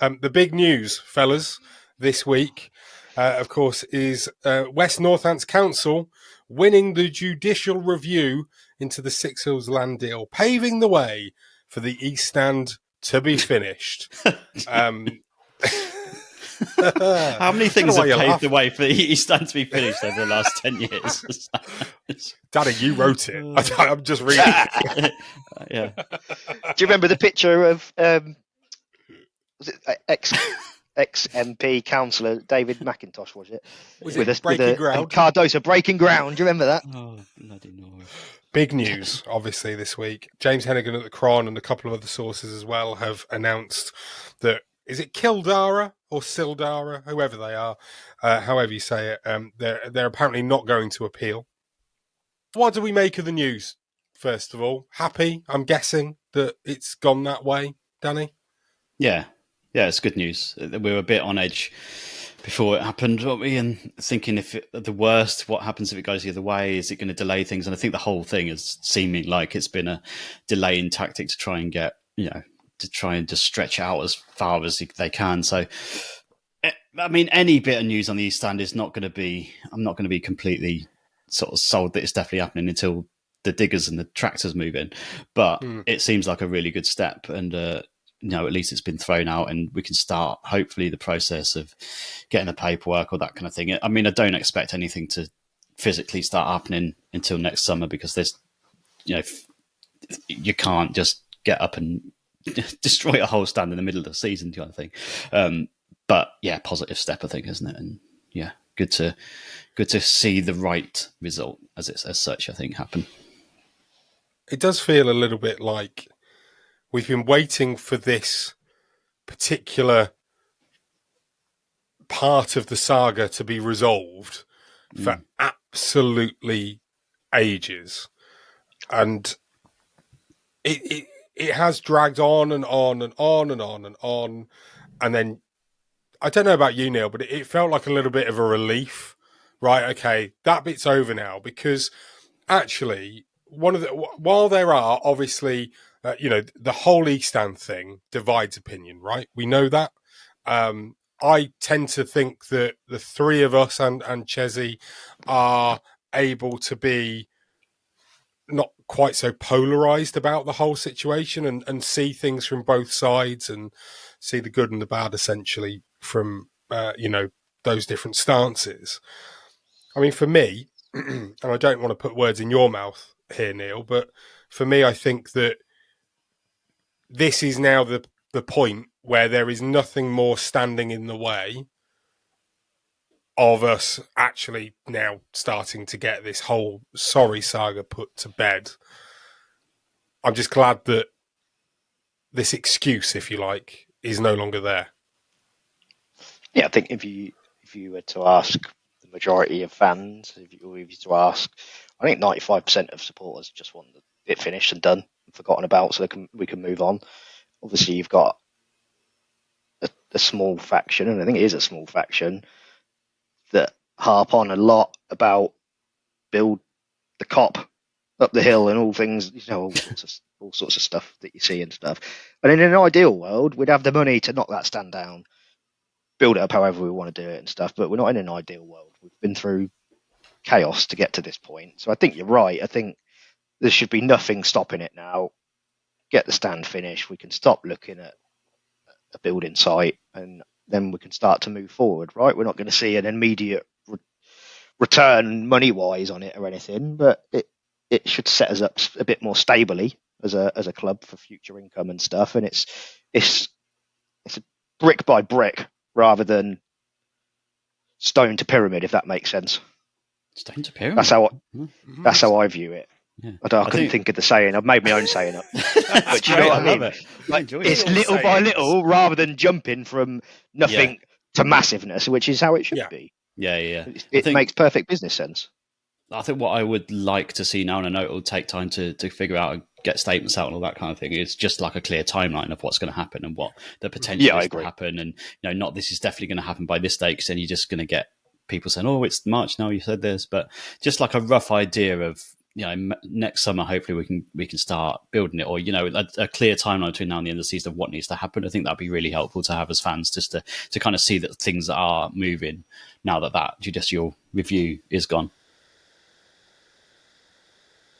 The big news, fellas, this week, of course, is West Northants Council winning the judicial review into the Six Hills land deal, paving the way for the East Stand to be finished. How many things have paved the way for the East Stand to be finished over the last 10 years? Daddy, you wrote it. I'm just reading it. Yeah. Do you remember the picture of was it ex-MP councillor David McIntosh, was it? Was it breaking ground? And Cardoso breaking ground. Do you remember that? Oh, bloody no. Big news, obviously, this week. James Hennigan at the Cron and a couple of other sources as well have announced that, is it Kildara or Sildara, whoever they are, however you say it, they're apparently not going to appeal. What do we make of the news, first of all? Happy, I'm guessing, that it's gone that way, Danny? Yeah, it's good news. We were a bit on edge before it happened, weren't we? And thinking if the worst, what happens if it goes the other way? Is it going to delay things? And I think the whole thing is seeming like it's been a delaying tactic to try and get, to try and just stretch out as far as they can. So, I mean, any bit of news on the East Stand is not going to be, I'm not going to be completely sort of sold that it's definitely happening until the diggers and the tractors move in. But it seems like a really good step. And, at least it's been thrown out and we can start, hopefully, the process of getting the paperwork or that kind of thing. I mean, I don't expect anything to physically start happening until next summer because there's, you can't just get up and destroy a whole stand in the middle of the season kind of thing. But yeah, positive step, I think, isn't it? And yeah, good to see the right result as such, I think, happen. It does feel a little bit like we've been waiting for this particular part of the saga to be resolved for absolutely ages. And it has dragged on and on and on and on and on. And then, I don't know about you, Neil, but it felt like a little bit of a relief. Right, okay, that bit's over now. Because actually, while there are obviously... the whole East Stand thing divides opinion, right? We know that. I tend to think that the three of us and Chesy are able to be not quite so polarized about the whole situation and see things from both sides and see the good and the bad, essentially, from, those different stances. I mean, for me, and I don't want to put words in your mouth here, Neil, but for me, I think that this is now the point where there is nothing more standing in the way of us actually now starting to get this whole sorry saga put to bed. I'm just glad that this excuse, if you like, is no longer there. Yeah, I think if you were to ask the majority of fans, if you were to ask, I think 95% of supporters just want it finished and done. Forgotten about, so we can move on. Obviously, you've got a small faction, and I think it is a small faction, that harp on a lot about build the cop up the hill and all things, all sorts of stuff that you see and stuff. And in an ideal world, we'd have the money to knock that stand down, build it up however we want to do it and stuff. But we're not in an ideal world. We've been through chaos to get to this point. So I think you're right. I think there should be nothing stopping it now. Get the stand finished. We can stop looking at a building site and then we can start to move forward, right? We're not going to see an immediate return money-wise on it or anything, but it should set us up a bit more stably as a club for future income and stuff. And it's a brick by brick rather than stone to pyramid, if that makes sense. Stone to pyramid? That's how I view it. Yeah. I couldn't think of the saying. I've made my own saying up. But you know what I mean? It's little by little rather than jumping from nothing to massiveness, which is how it should be. Yeah. It makes perfect business sense. I think what I would like to see now, and I know it will take time to figure out and get statements out and all that kind of thing, is just like a clear timeline of what's going to happen and what the potential is to happen. And, not this is definitely going to happen by this date, because then you're just going to get people saying, oh, it's March now, you said this. But just like a rough idea of next summer, hopefully we can start building it, or a clear timeline between now and the end of the season of what needs to happen. I think that'd be really helpful to have as fans, just to kind of see that things are moving now that judicial review is gone.